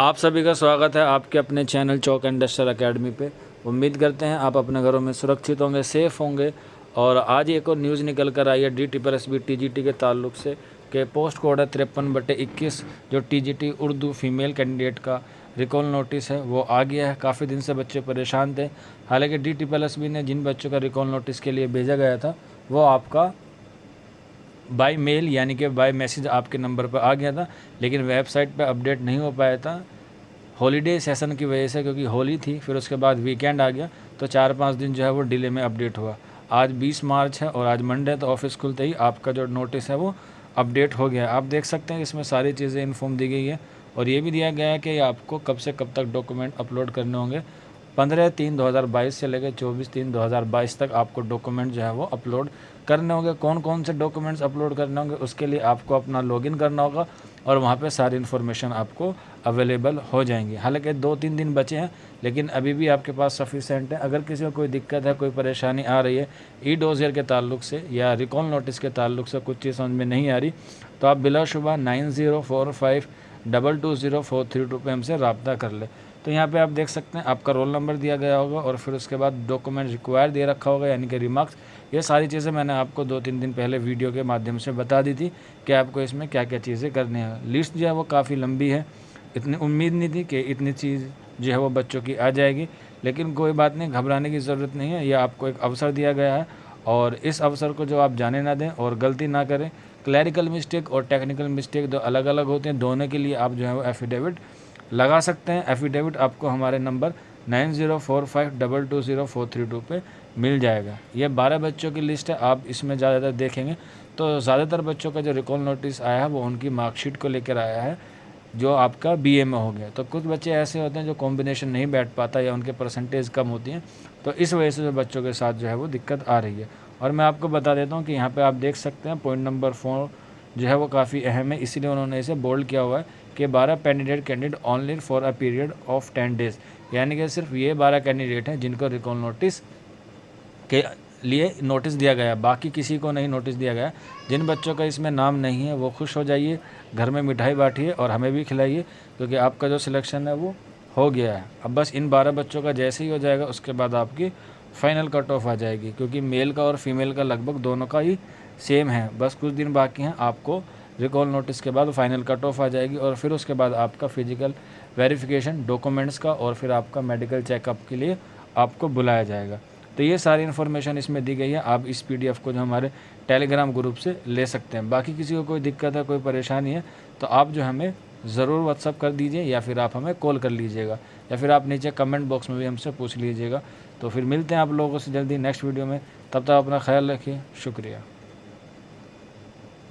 आप सभी का स्वागत है आपके अपने चैनल चौक इंडस्ट्रियल एकेडमी पे। उम्मीद करते हैं आप अपने घरों में सुरक्षित होंगे, सेफ़ होंगे। और आज एक और न्यूज़ निकल कर आई है DSSB TGT के ताल्लुक से कि पोस्ट कोड है 53/21 जो TGT उर्दू फीमेल कैंडिडेट का रिकॉल नोटिस है वो आ गया है। काफ़ी दिन से बच्चे परेशान थे। हालांकि DSSB ने जिन बच्चों का रिकॉल नोटिस के लिए भेजा गया था वो आपका बाय मेल यानी कि बाय मैसेज आपके नंबर पर आ गया था, लेकिन वेबसाइट पे अपडेट नहीं हो पाया था हॉलीडे सेशन की वजह से, क्योंकि होली थी। फिर उसके बाद वीकेंड आ गया तो 4-5 दिन जो है वो डिले में अपडेट हुआ। आज 20 मार्च है और आज मंडे, तो ऑफिस खुलते ही आपका जो नोटिस है वो अपडेट हो गया है। आप देख सकते हैं इसमें सारी चीज़ें इन्फॉर्म दी गई है और ये भी दिया गया है कि आपको कब से कब तक डॉक्यूमेंट अपलोड करने होंगे। 15/3/2022 से लेकर 24/3/2022 तक आपको डॉक्यूमेंट जो है वो अपलोड करने होंगे। कौन कौन से डॉक्यूमेंट्स अपलोड करने होंगे उसके लिए आपको अपना लॉगिन करना होगा और वहाँ पे सारी इन्फॉर्मेशन आपको अवेलेबल हो जाएंगी। हालांकि 2-3 दिन बचे हैं लेकिन अभी भी आपके पास सफिशेंट है। अगर किसी को कोई दिक्कत है, कोई परेशानी आ रही है ई-डोजियर के ताल्लुक से या रिकॉल नोटिस के ताल्लुक से कुछ चीज़ समझ में नहीं आ रही, तो आप बिलाशुबा 9045220432 पे हमसे रब्ता कर ले। तो यहाँ पे आप देख सकते हैं आपका रोल नंबर दिया गया होगा और फिर उसके बाद डॉक्यूमेंट रिक्वायर दे रखा होगा यानी कि रिमार्क्स। ये सारी चीज़ें मैंने आपको 2-3 दिन पहले वीडियो के माध्यम से बता दी थी कि आपको इसमें क्या क्या चीज़ें करनी है। लिस्ट जो है वो काफ़ी लंबी है, इतनी उम्मीद नहीं थी कि इतनी चीज़ जो है वो बच्चों की आ जाएगी, लेकिन कोई बात नहीं, घबराने की ज़रूरत नहीं है। यह आपको एक अवसर दिया गया है और इस अवसर को जो आप जाने ना दें और गलती ना करें। क्लैरिकल मिस्टेक और टेक्निकल मिस्टेक दो अलग अलग होते हैं, दोनों के लिए आप जो है वो एफिडेविट लगा सकते हैं। एफिडेविट आपको हमारे नंबर 9045220432 पे मिल जाएगा। ये 12 बच्चों की लिस्ट है। आप इसमें ज़्यादातर देखेंगे तो ज़्यादातर बच्चों का जो रिकॉल नोटिस आया है वो उनकी मार्कशीट को लेकर आया है जो आपका BA में हो गया। तो कुछ बच्चे ऐसे होते हैं जो कॉम्बिनेशन नहीं बैठ पाता या उनके परसेंटेज कम होती हैं, तो इस वजह से जो बच्चों के साथ जो है वो दिक्कत आ रही है। और मैं आपको बता देता हूँ कि यहाँ पे आप देख सकते हैं पॉइंट नंबर 4 जो है वो काफ़ी अहम है, इसीलिए उन्होंने इसे बोल्ड किया हुआ है कि 12 candidate only for a period of 10 days, यानी कि सिर्फ ये 12 कैंडिडेट हैं जिनको रिकॉल नोटिस के लिए नोटिस दिया गया, बाकी किसी को नहीं नोटिस दिया गया। जिन बच्चों का इसमें नाम नहीं है वो खुश हो जाइए, घर में मिठाई बांटिए और हमें भी खिलाइए, क्योंकि आपका जो सिलेक्शन है वो हो गया है। अब बस इन 12 बच्चों का जैसे ही हो जाएगा उसके बाद आपकी फ़ाइनल कट ऑफ आ जाएगी, क्योंकि मेल का और फीमेल का लगभग दोनों का ही सेम है। बस कुछ दिन बाकी हैं, आपको रिकॉल नोटिस के बाद फाइनल कट ऑफ आ जाएगी और फिर उसके बाद आपका फिजिकल वेरिफिकेशन डॉक्यूमेंट्स का और फिर आपका मेडिकल चेकअप के लिए आपको बुलाया जाएगा। तो ये सारी इन्फॉर्मेशन इसमें दी गई है। आप इस PDF को जो हमारे टेलीग्राम ग्रुप से ले सकते हैं। बाकी किसी को कोई दिक्कत है, कोई परेशानी है तो आप जो हमें ज़रूर व्हाट्सअप कर दीजिए या फिर आप हमें कॉल कर लीजिएगा या फिर आप नीचे कमेंट बॉक्स में भी हमसे पूछ लीजिएगा। तो फिर मिलते हैं आप लोगों से जल्दी नेक्स्ट वीडियो में। तब तक अपना ख्याल रखिए। शुक्रिया।